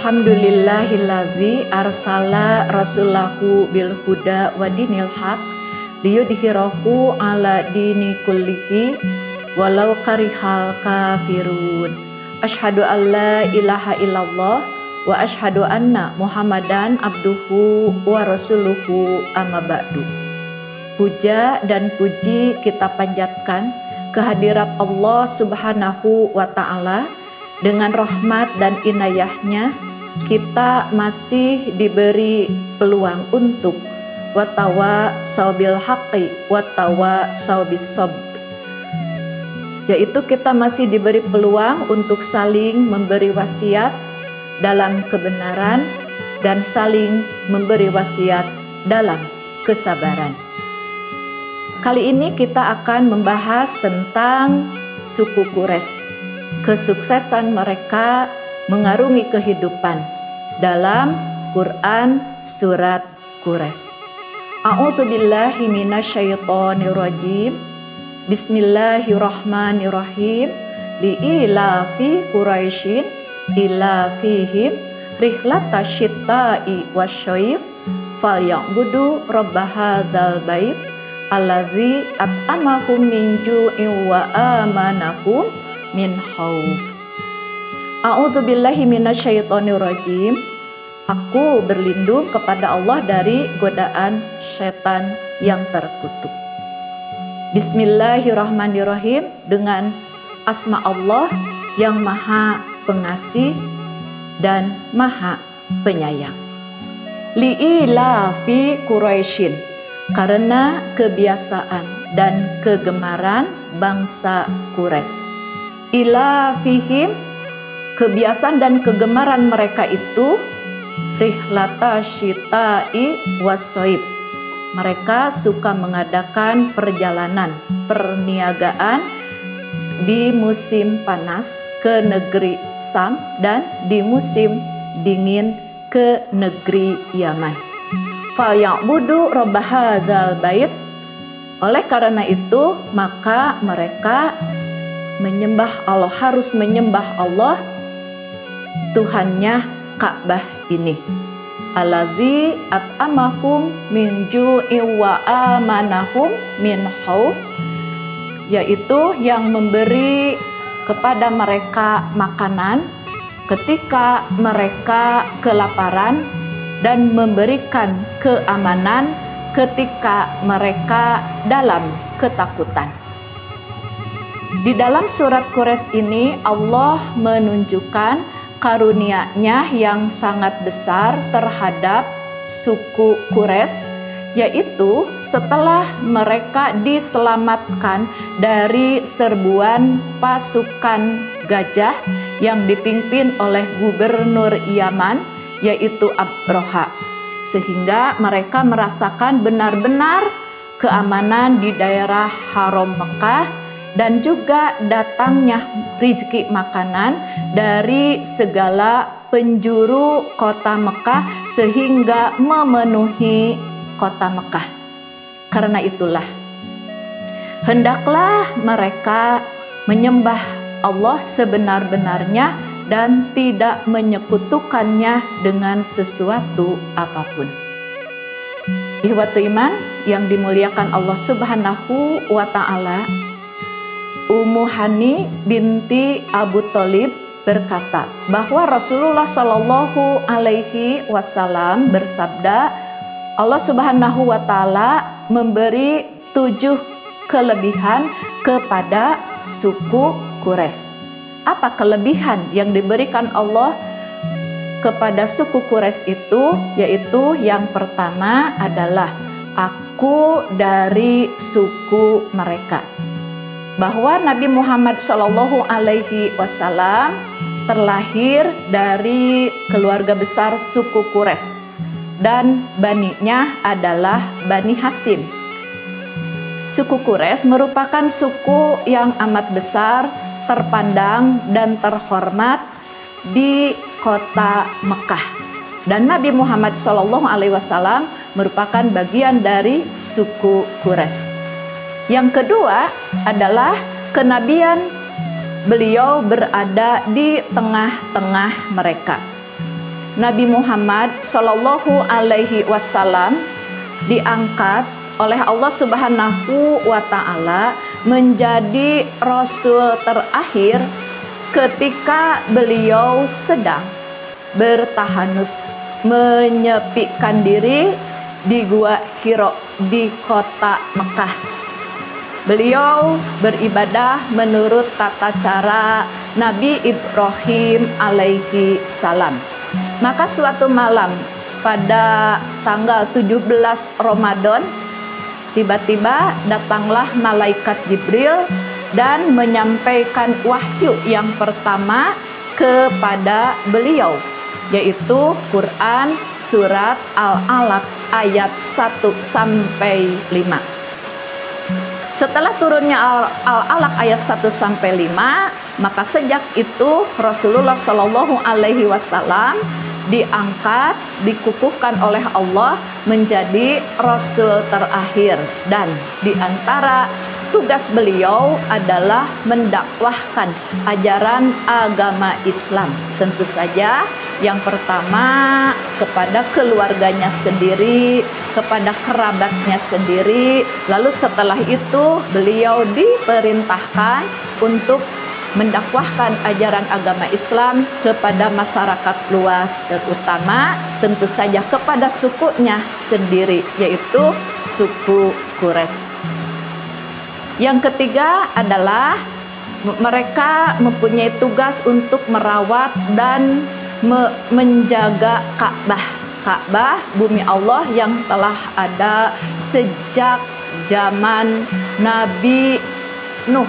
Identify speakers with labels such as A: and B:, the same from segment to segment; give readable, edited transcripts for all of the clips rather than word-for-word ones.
A: Alhamdulillahilladzi arsala rasulahu bil huda wa dinil haq liyudhhirahu ala dini kullihi walau karihal kafirun. Asyhadu an la ilaha illallah wa asyhadu anna Muhammadan abduhu wa rasuluhu amma ba'du. Puja dan puji kita panjatkan kehadirat Allah Subhanahu wa ta'ala. Dengan rahmat dan inayahnya kita masih diberi peluang untuk watawa saubil haqqi watawa saubis sob, yaitu kita masih diberi peluang untuk saling memberi wasiat dalam kebenaran dan saling memberi wasiat dalam kesabaran. Kali ini kita akan membahas tentang suku Quraisy, kesuksesan mereka mengarungi kehidupan dalam Quran surat Quraisy. A'udzubillahi minasyaitonirrajim. Bismillahirrahmanirrahim. Li'ilafi Quraisyin ilafihim rihlatasyita'i wasyaif falya'budu rabba hadzal bait alladzi at'amahum min ju'in wa amanahum min khauf. A'udzubillahi minasyaitonirrajim. Aku berlindung kepada Allah dari godaan setan yang terkutuk. Bismillahirrahmanirrahim. Dengan asma Allah yang maha pengasih dan maha penyayang. Li'ilafi Quraisyin, karena kebiasaan dan kegemaran bangsa Quraisy. Ilafihim, kebiasaan dan kegemaran mereka itu rihlata syita'i wassoib. Mereka suka mengadakan perjalanan perniagaan di musim panas ke negeri Sam dan di musim dingin ke negeri Yaman. Falya'budu rabba hadzal bait. Oleh karena itu maka mereka menyembah Allah, harus menyembah Allah, Tuhannya Ka'bah ini. Alladzi at'amahum min ju'in wa amanahum min khauf, yaitu yang memberi kepada mereka makanan ketika mereka kelaparan dan memberikan keamanan ketika mereka dalam ketakutan. Di dalam surat Quraisy ini Allah menunjukkan karunia-Nya yang sangat besar terhadap suku Quraisy, yaitu setelah mereka diselamatkan dari serbuan pasukan gajah yang dipimpin oleh gubernur Yaman, yaitu Abraha, sehingga mereka merasakan benar-benar keamanan di daerah Haram Mekah dan juga datangnya rezeki makanan dari segala penjuru kota Mekah sehingga memenuhi kota Mekah. Karena itulah hendaklah mereka menyembah Allah sebenar-benarnya dan tidak menyekutukannya dengan sesuatu apapun. Ihwatu iman yang dimuliakan Allah Subhanahu wa ta'ala, Ummu Hani binti Abu Thalib berkata bahwa Rasulullah Shallallahu Alaihi Wasallam bersabda, Allah Subhanahu wa ta'ala memberi 7 kelebihan kepada suku Quraisy. Apa kelebihan yang diberikan Allah kepada suku Quraisy itu? Yaitu yang pertama adalah aku dari suku mereka. Bahwa Nabi Muhammad Shallallahu Alaihi Wasallam terlahir dari keluarga besar suku Quraisy dan baninya adalah Bani Hasyim. Suku Quraisy merupakan suku yang amat besar, terpandang dan terhormat di kota Mekah. Dan Nabi Muhammad Shallallahu Alaihi Wasallam merupakan bagian dari suku Quraisy. Yang kedua adalah kenabian beliau berada di tengah-tengah mereka. Nabi Muhammad Shallallahu Alaihi Wasallam diangkat oleh Allah Subhanahu wa Ta'ala menjadi Rasul terakhir ketika beliau sedang bertahanus, menyepikan diri di Gua Hiro di kota Mekah. Beliau beribadah menurut tata cara Nabi Ibrahim alaihi salam. Maka suatu malam pada tanggal 17 Ramadan, tiba-tiba datanglah malaikat Jibril dan menyampaikan wahyu yang pertama kepada beliau, yaitu Quran surat Al-Alaq ayat 1 sampai 5. Setelah turunnya Al-Alaq ayat 1 sampai 5, maka sejak itu Rasulullah Shallallahu Alaihi Wasallam diangkat, dikukuhkan oleh Allah menjadi Rasul terakhir, dan di antara tugas beliau adalah mendakwahkan ajaran agama Islam. Tentu saja yang pertama kepada keluarganya sendiri, kepada kerabatnya sendiri. Lalu setelah itu beliau diperintahkan untuk mendakwahkan ajaran agama Islam kepada masyarakat luas, terutama tentu saja kepada sukunya sendiri, yaitu suku Quraisy. Yang ketiga adalah mereka mempunyai tugas untuk merawat dan menjaga Ka'bah, bumi Allah yang telah ada sejak zaman Nabi Nuh.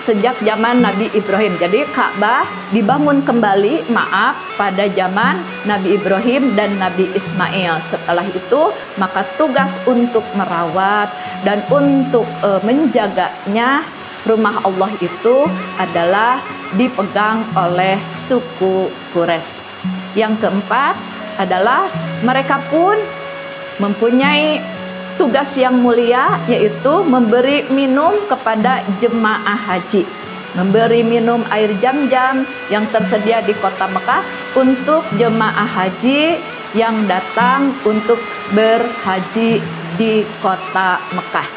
A: Sejak zaman Nabi Ibrahim. Jadi Ka'bah dibangun kembali, pada zaman Nabi Ibrahim dan Nabi Ismail. Setelah itu, maka tugas untuk merawat dan untuk menjaganya rumah Allah itu adalah dipegang oleh suku Quraisy. Yang keempat adalah mereka pun mempunyai tugas yang mulia, yaitu memberi minum kepada jemaah haji, memberi minum air Zam-Zam yang tersedia di kota Mekah untuk jemaah haji yang datang untuk berhaji di kota Mekah.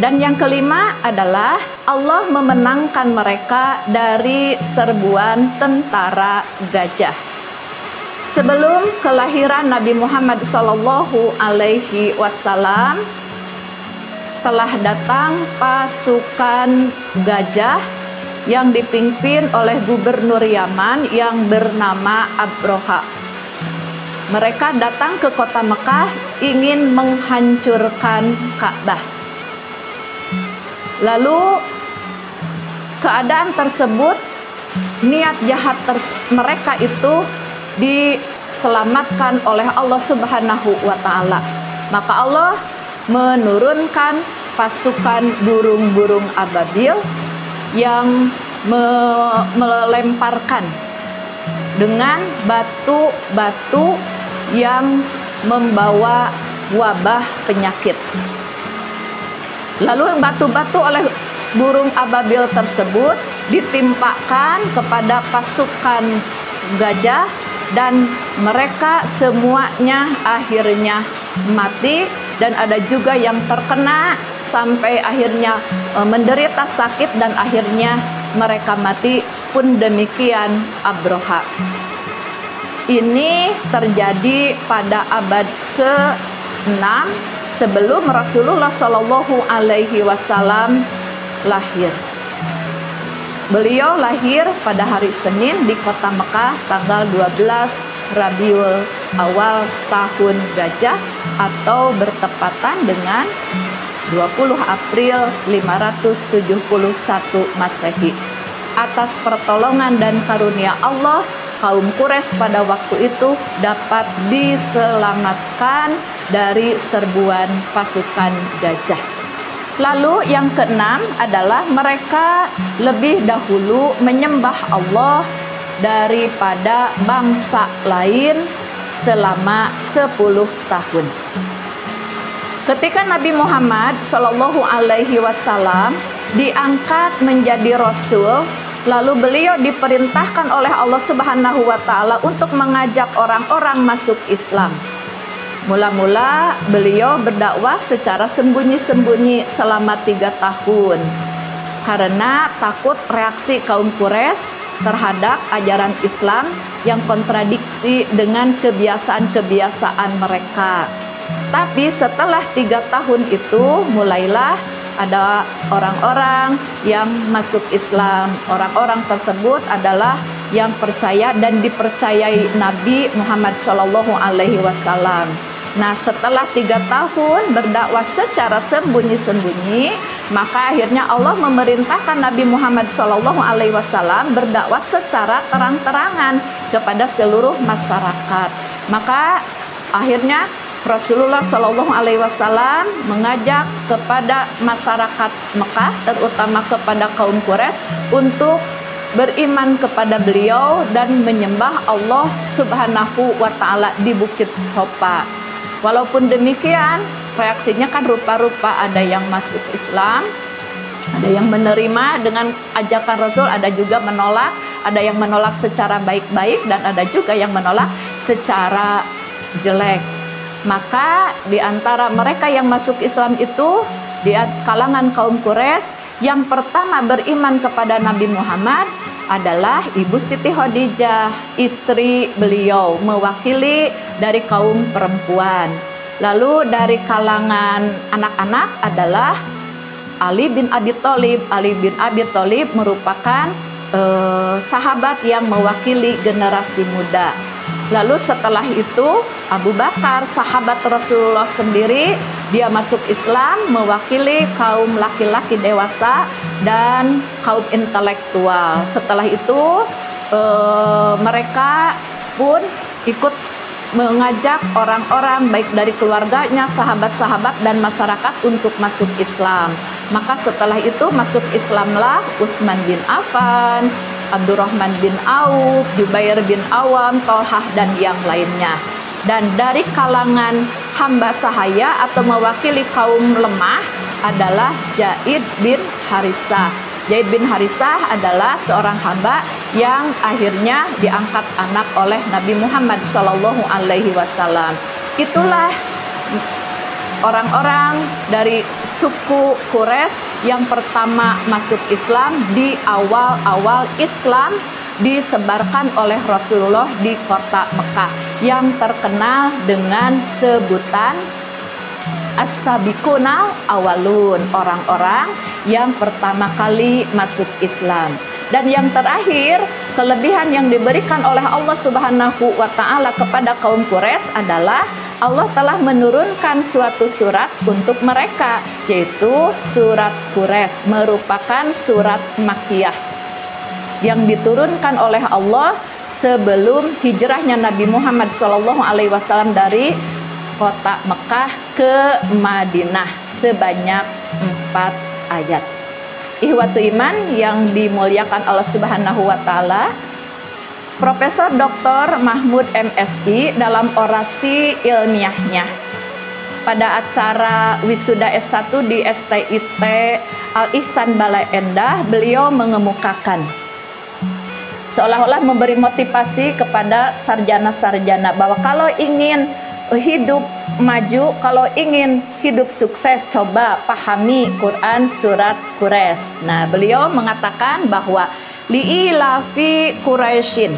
A: Dan yang kelima adalah Allah memenangkan mereka dari serbuan tentara gajah. Sebelum kelahiran Nabi Muhammad Shallallahu Alaihi Wasallam, telah datang pasukan gajah yang dipimpin oleh gubernur Yaman yang bernama Abroha. Mereka datang ke kota Mekah ingin menghancurkan Ka'bah. Lalu keadaan tersebut, niat jahat mereka itu diselamatkan oleh Allah Subhanahu wa Ta'ala. Maka Allah menurunkan pasukan burung-burung ababil yang melemparkan dengan batu-batu yang membawa wabah penyakit. Lalu batu-batu oleh burung ababil tersebut ditimpakan kepada pasukan gajah dan mereka semuanya akhirnya mati, dan ada juga yang terkena sampai akhirnya menderita sakit dan akhirnya mereka mati. Pun demikian Abroha. Ini terjadi pada abad ke-6 sebelum Rasulullah Shallallahu Alaihi Wasallam lahir. Beliau lahir pada hari Senin di kota Mekah tanggal 12 Rabiul Awal tahun Gajah, atau bertepatan dengan 20 April 571 Masehi. Atas pertolongan dan karunia Allah, kaum Quraisy pada waktu itu dapat diselamatkan dari serbuan pasukan gajah. Lalu yang keenam adalah mereka lebih dahulu menyembah Allah daripada bangsa lain selama 10 tahun. Ketika Nabi Muhammad Shallallahu Alaihi Wasallam diangkat menjadi Rasul, Lalu beliau diperintahkan oleh Allah Subhanahu wa Ta'ala untuk mengajak orang-orang masuk Islam. Mula-mula beliau berdakwah secara sembunyi-sembunyi selama 3 tahun karena takut reaksi kaum Quraisy terhadap ajaran Islam yang kontradiksi dengan kebiasaan-kebiasaan mereka. Tapi setelah 3 tahun itu mulailah ada orang-orang yang masuk Islam. Orang-orang tersebut adalah yang percaya dan dipercayai Nabi Muhammad SAW. Nah, setelah 3 tahun berdakwah secara sembunyi-sembunyi, maka akhirnya Allah memerintahkan Nabi Muhammad SAW berdakwah secara terang-terangan kepada seluruh masyarakat. Maka akhirnya Rasulullah SAW mengajak kepada masyarakat Mekah, terutama kepada kaum Quraisy, untuk beriman kepada beliau dan menyembah Allah Subhanahu wa Ta'ala di Bukit Sofa. Walaupun demikian, reaksinya kan rupa-rupa, ada yang masuk Islam, ada yang menerima dengan ajakan Rasul, ada juga menolak, ada yang menolak secara baik-baik dan ada juga yang menolak secara jelek. Maka di antara mereka yang masuk Islam itu, di kalangan kaum Quraisy, yang pertama beriman kepada Nabi Muhammad adalah Ibu Siti Khadijah, istri beliau, mewakili dari kaum perempuan. Lalu dari kalangan anak-anak adalah Ali bin Abi Thalib. Ali bin Abi Thalib merupakan sahabat yang mewakili generasi muda. Lalu setelah itu Abu Bakar, sahabat Rasulullah sendiri, dia masuk Islam mewakili kaum laki-laki dewasa dan kaum intelektual. Setelah itu mereka pun ikut mengajak orang-orang baik dari keluarganya, sahabat-sahabat dan masyarakat untuk masuk Islam. Maka setelah itu masuk Islamlah Utsman bin Affan, Abdurrahman bin Auf, Jubair bin Awam, Tolhah dan yang lainnya. Dan dari kalangan hamba sahaya atau mewakili kaum lemah adalah Zaid bin Harisah. Zaid bin Harisah adalah seorang hamba yang akhirnya diangkat anak oleh Nabi Muhammad SAW. Itulah orang-orang dari suku Quraisy yang pertama masuk Islam di awal-awal Islam disebarkan oleh Rasulullah di kota Mekah, yang terkenal dengan sebutan As-Sabiqunal Awalun, orang-orang yang pertama kali masuk Islam. Dan yang terakhir, kelebihan yang diberikan oleh Allah Subhanahu wa Ta'ala kepada kaum Quraisy adalah Allah telah menurunkan suatu surat untuk mereka, yaitu surat Quraisy, merupakan surat Makkiyah yang diturunkan oleh Allah sebelum hijrahnya Nabi Muhammad SAW dari kota Mekah ke Madinah, sebanyak 4 ayat. Ihwatu iman yang dimuliakan Allah Subhanahu wa Ta'ala, Profesor Dr. Mahmud MSI dalam orasi ilmiahnya pada acara wisuda S1 di STIT Al-Ihsan Balai Endah, beliau mengemukakan seolah-olah memberi motivasi kepada sarjana-sarjana bahwa kalau ingin hidup maju, kalau ingin hidup sukses, coba pahami Quran surat Quraisy. Nah, beliau mengatakan bahwa li'ilafi Quraisyin,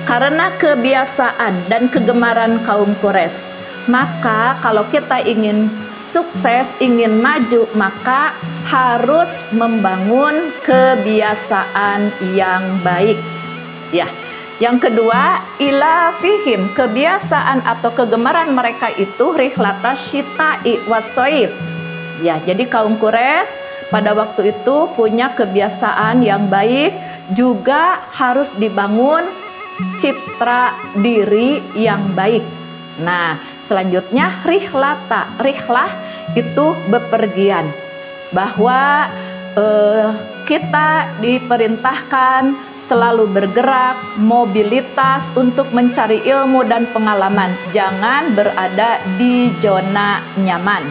A: karena kebiasaan dan kegemaran kaum Quraisy, maka kalau kita ingin sukses, ingin maju, maka harus membangun kebiasaan yang baik. Ya. Yang kedua, ila fihim, kebiasaan atau kegemaran mereka itu rihlata syita'i wassoib. Ya, jadi kaum Quraisy pada waktu itu punya kebiasaan yang baik, juga harus dibangun citra diri yang baik. Nah, selanjutnya rihlata, rihlah itu bepergian, bahwa kita diperintahkan selalu bergerak, mobilitas untuk mencari ilmu dan pengalaman. Jangan berada di zona nyaman.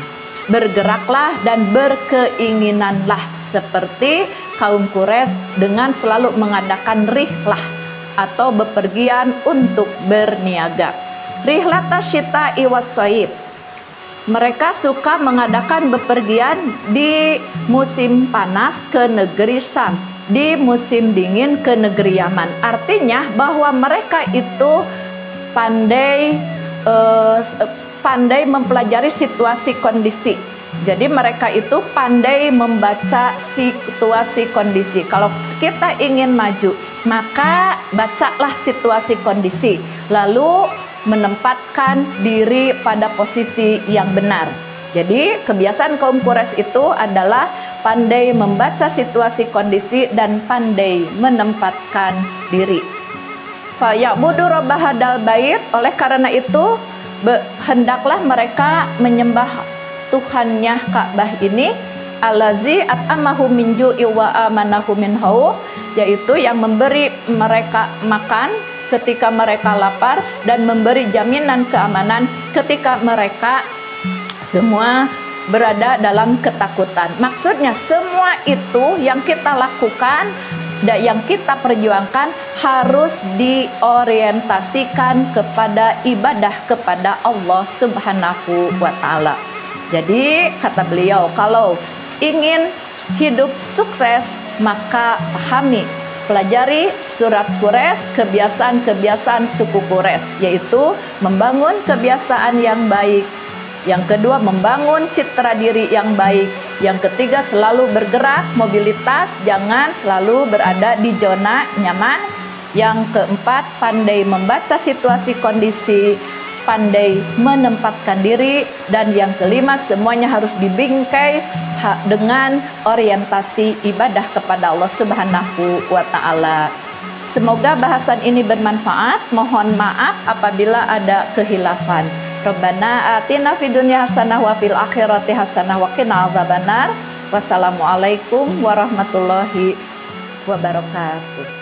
A: bergeraklah dan berkeinginanlah seperti kaum Quraisy dengan selalu mengadakan rihlah atau bepergian untuk berniaga. Rihlata syita'i was-shaib. Mereka suka mengadakan bepergian di musim panas ke negeri Syam, di musim dingin ke negeri Yaman. Artinya bahwa mereka itu pandai mempelajari situasi kondisi. Jadi mereka itu pandai membaca situasi kondisi. Kalau kita ingin maju, maka bacalah situasi kondisi, lalu menempatkan diri pada posisi yang benar. Jadi kebiasaan kaum Quraisy itu adalah pandai membaca situasi kondisi dan pandai menempatkan diri. Fa ya'budu rabb hadzal bait, oleh karena itu hendaklah mereka menyembah Tuhannya Ka'bah ini, allazi at'amahu min ju'i wa amanahu min khauf, yaitu yang memberi mereka makan ketika mereka lapar dan memberi jaminan keamanan ketika mereka semua berada dalam ketakutan. Maksudnya semua itu yang kita lakukan dan yang kita perjuangkan harus diorientasikan kepada ibadah kepada Allah Subhanahu wa Ta'ala. Jadi kata beliau, kalau ingin hidup sukses maka pahami, pelajari surat Quraisy, kebiasaan-kebiasaan suku Quraisy, yaitu membangun kebiasaan yang baik. Yang kedua, membangun citra diri yang baik. Yang ketiga, selalu bergerak, mobilitas, jangan selalu berada di zona nyaman. Yang keempat, pandai membaca situasi kondisi, pandai menempatkan diri. Dan yang kelima, semuanya harus dibingkai dengan orientasi ibadah kepada Allah Subhanahu wa Ta'ala. Semoga bahasan ini bermanfaat. Mohon maaf apabila ada khilafan. Rabbana atina fid dunya hasanah wa fil akhirati hasanah wa qina adzabannar. Wassalamualaikum warahmatullahi wabarakatuh.